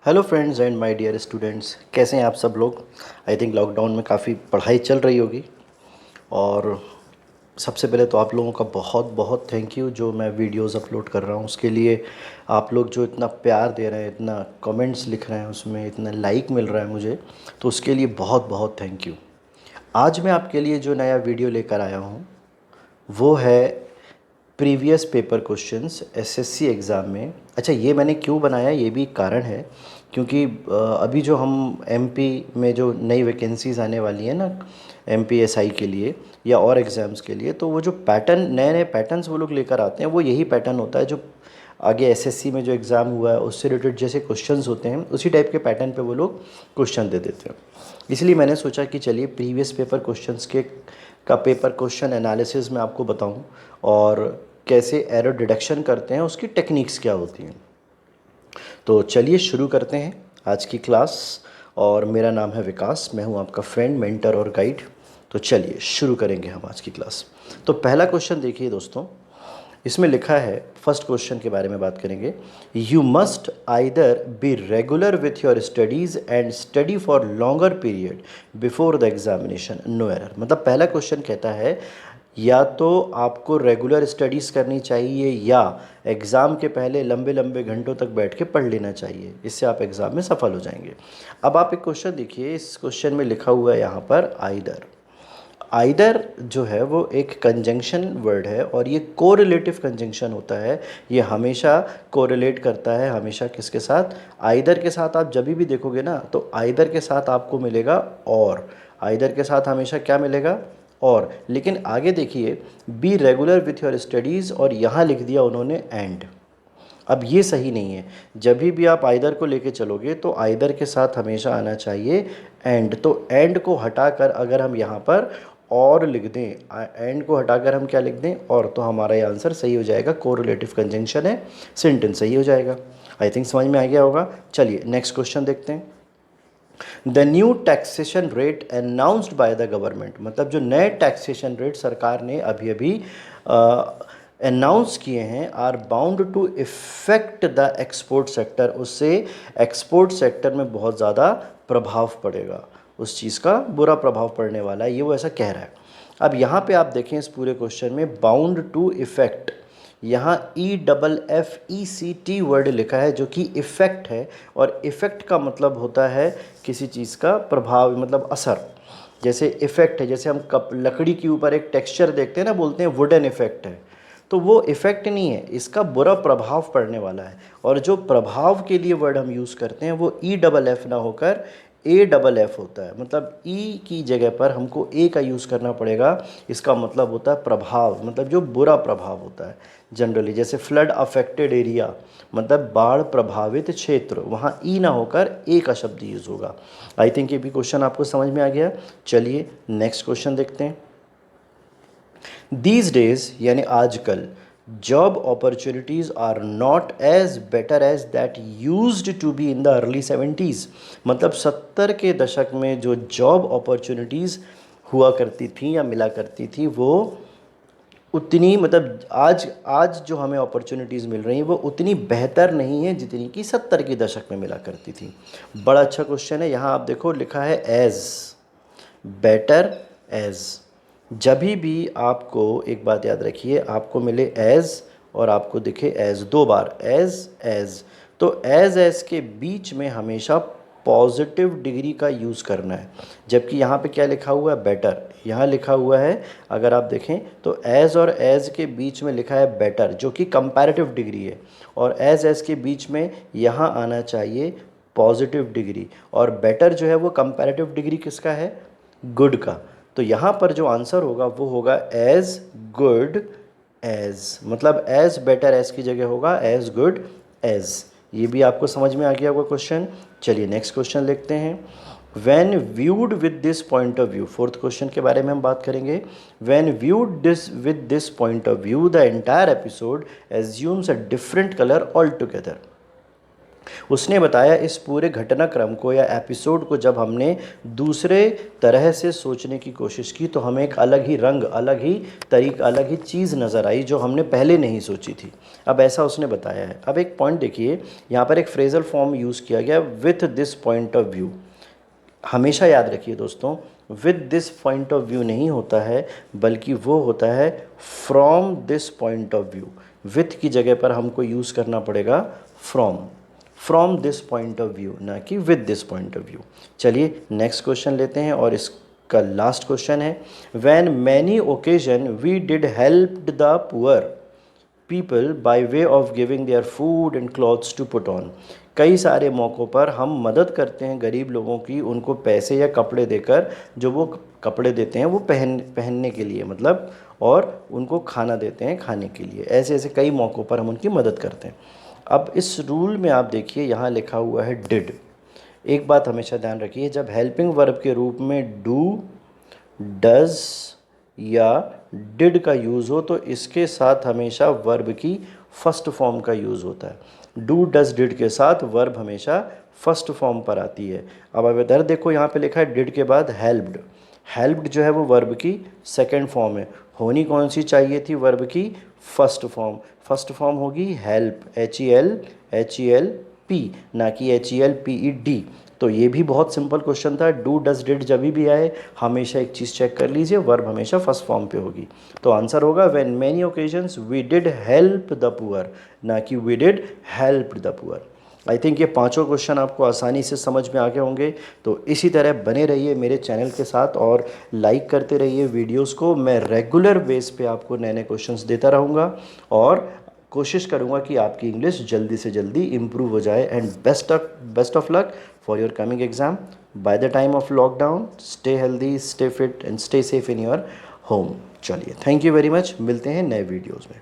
Hello friends and my dear students, कैसे हैं आप सब लोग। आई थिंक लॉकडाउन में काफ़ी पढ़ाई चल रही होगी। और सबसे पहले तो आप लोगों का बहुत बहुत थैंक यू, जो मैं वीडियोस अपलोड कर रहा हूँ उसके लिए। आप लोग जो इतना प्यार दे रहे हैं, इतना कमेंट्स लिख रहे हैं, उसमें इतना लाइक मिल रहा है मुझे, तो उसके लिए बहुत बहुत थैंक यू। आज मैं आपके लिए जो नया वीडियो लेकर आया हूँ वो है previous paper questions SSC exam में। अच्छा, ये मैंने क्यों बनाया, ये भी एक कारण है, क्योंकि अभी जो हम एमपी में जो नई वैकेंसीज़ आने वाली हैं ना, एमपीएसआई के लिए या और एग्ज़ाम्स के लिए, तो वो जो पैटर्न, नए नए पैटर्न्स वो लोग लेकर आते हैं, वो यही पैटर्न होता है जो आगे एसएससी में जो एग्ज़ाम हुआ है उससे रिलेटेड जैसे क्वेश्चंस होते हैं, उसी टाइप के पैटर्न पे वो लोग क्वेश्चन दे देते हैं। इसलिए मैंने सोचा कि चलिए प्रीवियस पेपर क्वेश्चंस के का पेपर क्वेश्चन एनालिसिस मैं आपको बताऊं, और कैसे एरर डिडक्शन करते हैं, उसकी टेक्निक्स क्या होती हैं। तो चलिए शुरू करते हैं आज की क्लास। और मेरा नाम है विकास, मैं हूं आपका फ्रेंड, मेंटर और गाइड। तो चलिए शुरू करेंगे हम आज की क्लास। तो पहला क्वेश्चन देखिए दोस्तों, इसमें लिखा है, फर्स्ट क्वेश्चन के बारे में बात करेंगे। You must either be regular with your studies and study for longer period before the examination, no error. मतलब पहला क्वेश्चन कहता है या तो आपको रेगुलर स्टडीज़ करनी चाहिए या एग्ज़ाम के पहले लंबे लंबे घंटों तक बैठ के पढ़ लेना चाहिए, इससे आप एग्ज़ाम में सफल हो जाएंगे। अब आप एक क्वेश्चन देखिए, इस क्वेश्चन में लिखा हुआ है यहाँ पर आइदर। आइदर जो है वो एक कंजंक्शन वर्ड है, और ये कोरिलेटिव कंजंक्शन होता है। ये हमेशा कोरिलेट करता है, हमेशा किसके साथ, आइदर के साथ। आप जब भी देखोगे ना तो आइदर के साथ आपको मिलेगा और, आइदर के साथ हमेशा क्या मिलेगा, और। लेकिन आगे देखिए, B regular with your studies, और यहाँ लिख दिया उन्होंने एंड। अब ये सही नहीं है। जब भी आप आइदर को लेके चलोगे तो आइदर के साथ हमेशा आना चाहिए एंड। तो एंड को हटाकर अगर हम यहाँ पर और लिख दें, एंड को हटाकर हम क्या लिख दें, और, तो हमारा ये आंसर सही हो जाएगा। कोरिलेटिव कंजंक्शन है, सेंटेंस सही हो जाएगा। आई थिंक समझ में आ गया होगा। चलिए नेक्स्ट क्वेश्चन देखते हैं। The new taxation rate announced by the government, मतलब जो नए टैक्सेशन रेट सरकार ने अभी अभी अनाउंस किए हैं, are bound to effect the export sector. उससे एक्सपोर्ट सेक्टर में बहुत ज़्यादा प्रभाव पड़ेगा, उस चीज़ का बुरा प्रभाव पड़ने वाला है, ये वो ऐसा कह रहा है। अब यहाँ पे आप देखें इस पूरे क्वेश्चन में बाउंड टू इफेक्ट, यहाँ EFFECT वर्ड लिखा है जो कि इफ़ेक्ट है, और इफ़ेक्ट का मतलब होता है किसी चीज़ का प्रभाव, मतलब असर। जैसे इफ़ेक्ट है, जैसे हम कप लकड़ी के ऊपर एक टेक्सचर देखते हैं ना, बोलते हैं वुडन इफ़ेक्ट है, तो वो इफ़ेक्ट नहीं है, इसका बुरा प्रभाव पड़ने वाला है। और जो प्रभाव के लिए वर्ड हम यूज़ करते हैं वो EFF ना होकर AFF होता है। मतलब ई की जगह पर हमको ए का यूज़ करना पड़ेगा। इसका मतलब होता है प्रभाव, मतलब जो बुरा प्रभाव होता है जनरली। जैसे फ्लड अफेक्टेड एरिया, मतलब बाढ़ प्रभावित क्षेत्र, वहाँ ई ना होकर ए का शब्द यूज़ होगा। आई थिंक ये भी क्वेश्चन आपको समझ में आ गया। चलिए नेक्स्ट क्वेश्चन देखते हैं। दीज डेज यानी आजकल, job opportunities are not as better as that used to be in the early 70s। मतलब 70 के दशक में जो जॉब अपॉर्चुनिटीज़ हुआ करती थी या मिला करती थी, वो उतनी, मतलब आज आज जो हमें अपॉर्चुनिटीज़ मिल रही हैं वो उतनी बेहतर नहीं है जितनी कि 70 के दशक में मिला करती थी। बड़ा अच्छा क्वेश्चन है। यहाँ आप देखो लिखा है एज, बेटर एज। जब भी आपको एक बात याद रखिए, आपको मिले एज और आपको दिखे एज, दो बार एज एज, तो एज के बीच में हमेशा पॉजिटिव डिग्री का यूज़ करना है। जबकि यहाँ पे क्या लिखा हुआ है, बेटर, यहाँ लिखा हुआ है, अगर आप देखें तो एज और एज के बीच में लिखा है बेटर, जो कि कंपैरेटिव डिग्री है, और एज के बीच में यहाँ आना चाहिए पॉजिटिव डिग्री, और बेटर जो है वो कंपैरेटिव डिग्री किसका है, गुड का। तो यहाँ पर जो आंसर होगा वो होगा एज गुड एज, मतलब एज बेटर एज की जगह होगा एज गुड एज। ये भी आपको समझ में आ गया होगा क्वेश्चन। चलिए नेक्स्ट क्वेश्चन लिखते हैं। When viewed with this point of view, fourth question के बारे में हम बात करेंगे। When viewed this with this point of view the entire episode assumes a different colour all together. उसने बताया इस पूरे घटनाक्रम को या एपिसोड को जब हमने दूसरे तरह से सोचने की कोशिश की तो हमें एक अलग ही रंग, अलग ही तरीका, अलग ही चीज़ नज़र आई जो हमने पहले नहीं सोची थी। अब ऐसा उसने बताया है। अब एक पॉइंट देखिए, यहाँ पर एक फ्रेजल फॉर्म यूज़ किया गया, with this point of view. हमेशा याद रखिए दोस्तों, with this point of view नहीं होता है, बल्कि वो होता है from this point of view. With की जगह पर हमको यूज़ करना पड़ेगा from this point of view, ना कि with this point of view. चलिए नेक्स्ट क्वेश्चन लेते हैं और इसका लास्ट क्वेश्चन है, when many occasion we did help the poor people by way of giving their food and clothes to put on. कई सारे मौक़ों पर हम मदद करते हैं गरीब लोगों की, उनको पैसे या कपड़े देकर, जो वो कपड़े देते हैं वो पहनने के लिए मतलब, और उनको खाना देते हैं खाने के लिए। ऐसे ऐसे कई मौक़ों पर हम उनकी मदद करते हैं। अब इस रूल में आप देखिए यहाँ लिखा हुआ है डिड। एक बात हमेशा ध्यान रखिए, जब हेल्पिंग वर्ब के रूप में डू, डज या डिड का यूज़ हो तो इसके साथ हमेशा वर्ब की फर्स्ट फॉर्म का यूज़ होता है। डू, डज, डिड के साथ वर्ब हमेशा फर्स्ट फॉर्म पर आती है। अब इधर देखो, यहाँ पे लिखा है डिड के बाद हेल्प्ड। हेल्प्ड जो है वो वर्ब की सेकंड फॉर्म है, होनी कौन सी चाहिए थी, वर्ब की फर्स्ट फॉर्म। फर्स्ट फॉर्म होगी हेल्प, HELP, ना कि HELPED। तो ये भी बहुत सिंपल क्वेश्चन था। डू, डज, डिड जब भी आए हमेशा एक चीज़ चेक कर लीजिए, वर्ब हमेशा फर्स्ट फॉर्म पे होगी। तो आंसर होगा when many occasions we did help the poor, ना कि we did help the poor. I think ये पांचों क्वेश्चन आपको आसानी से समझ में आ गए होंगे। तो इसी तरह बने रहिए मेरे चैनल के साथ और लाइक करते रहिए वीडियोस को। मैं रेगुलर बेस पे आपको नए नए क्वेश्चंस देता रहूँगा और कोशिश करूँगा कि आपकी इंग्लिश जल्दी से जल्दी इम्प्रूव हो जाए। And best of luck for your coming exam. By the time of lockdown stay healthy, stay fit and stay safe in your home. चलिए, थैंक यू वेरी मच। मिलते हैं नए वीडियोज़ में।